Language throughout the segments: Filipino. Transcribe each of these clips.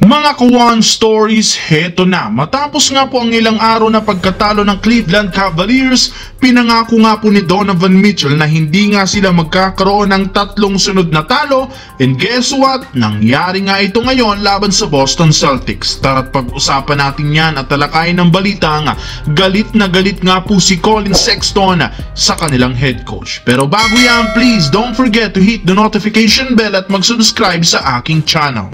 Mga Kawan Stories, heto na. Matapos nga po ang ilang araw na pagkatalo ng Cleveland Cavaliers, pinangako nga po ni Donovan Mitchell na hindi nga sila magkakaroon ng tatlong sunod na talo. And guess what? Nangyari nga ito ngayon laban sa Boston Celtics. Tara't pag-usapan natin yan at talakayin ng balita nga. Galit na galit nga po si Colin Sexton sa kanilang head coach. Pero bago yan, please don't forget to hit the notification bell at mag-subscribe sa aking channel.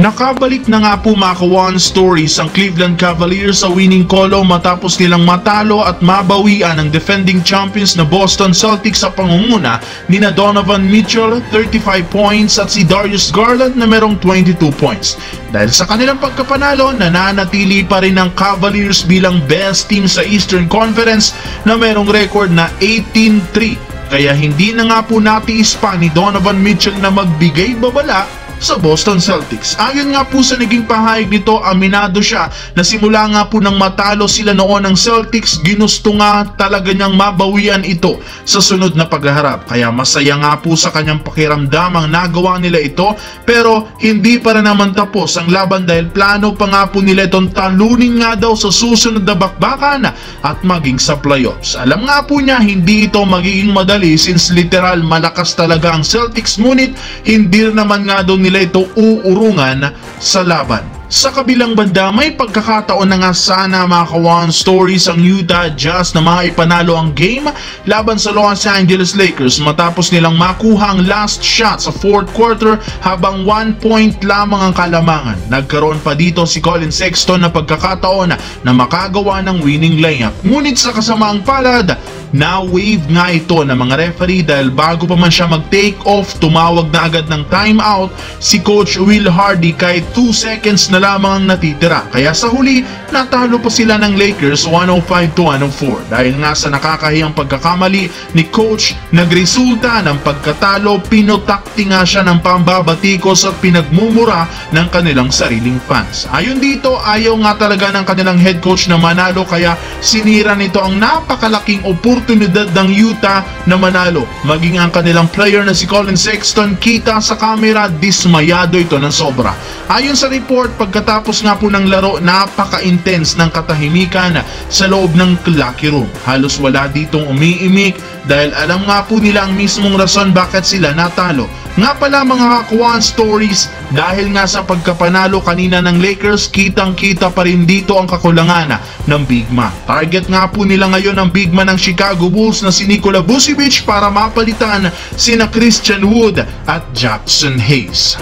Nakabalik na nga po mga Kawan Stories ang Cleveland Cavaliers sa winning column matapos nilang matalo at mabawian ang defending champions na Boston Celtics sa pangunguna ni Donovan Mitchell 35 points at si Darius Garland na merong 22 points. Dahil sa kanilang pagkapanalo, nananatili pa rin ang Cavaliers bilang best team sa Eastern Conference na merong record na 18-3. Kaya hindi na nga po natiis pa ni Donovan Mitchell na magbigay babala sa Boston Celtics. Ayon nga po sa naging pahayag nito, aminado siya na simula nga po nang matalo sila noon ng Celtics, ginusto nga talaga niyang mabawian ito sa sunod na paghaharap. Kaya masaya nga po sa kanyang pakiramdam ang nagawa nila ito, pero hindi pa rin naman tapos ang laban dahil plano pa nga po nila itong talunin nga daw sa susunod na bakbakan at maging sa playoffs. Alam nga po niya hindi ito magiging madali since literal malakas talaga ang Celtics, ngunit hindi naman nga daw nila ito uurungan sa laban. Sa kabilang banda, may pagkakataon na nga sana mga Kawan Stories ang Utah Jazz na maipanalo ang game laban sa Los Angeles Lakers matapos nilang makuha ang last shot sa fourth quarter habang 1 point lamang ang kalamangan. Nagkaroon pa dito si Colin Sexton na pagkakataon na makagawa ng winning layup. Ngunit sa kasamaang palad, na-wave nga ito ng mga referee dahil bago pa man siya mag-take off, tumawag na agad ng timeout si Coach Will Hardy kahit 2 seconds na lamang ang natitira. Kaya sa huli, natalo pa sila ng Lakers 105-104. Dahil nga sa nakakahiyang pagkakamali ni Coach, nagresulta ng pagkatalo, pinotakti nga siya ng pambabatikos at pinagmumura ng kanilang sariling fans. Ayon dito, ayaw nga talaga ng kanilang head coach na manalo kaya sinira nito ang napakalaking oportunidad ng Utah na manalo. Maging ang kanilang player na si Colin Sexton, kita sa camera, dismayado ito ng sobra. Ayon sa report, pagkatapos nga po ng laro, napaka-intense ng katahimikan sa loob ng locker room. Halos wala ditong umiimik dahil alam nga po nila ang mismong rason bakit sila natalo. Nga pala mga Kawan Stories, dahil nga sa pagkapanalo kanina ng Lakers, kitang-kita pa rin dito ang kakulangan ng big man. Target nga po nila ngayon ang big man ng Chicago Bulls na si Nikola Vucevic para mapalitan sina Christian Wood at Jackson Hayes.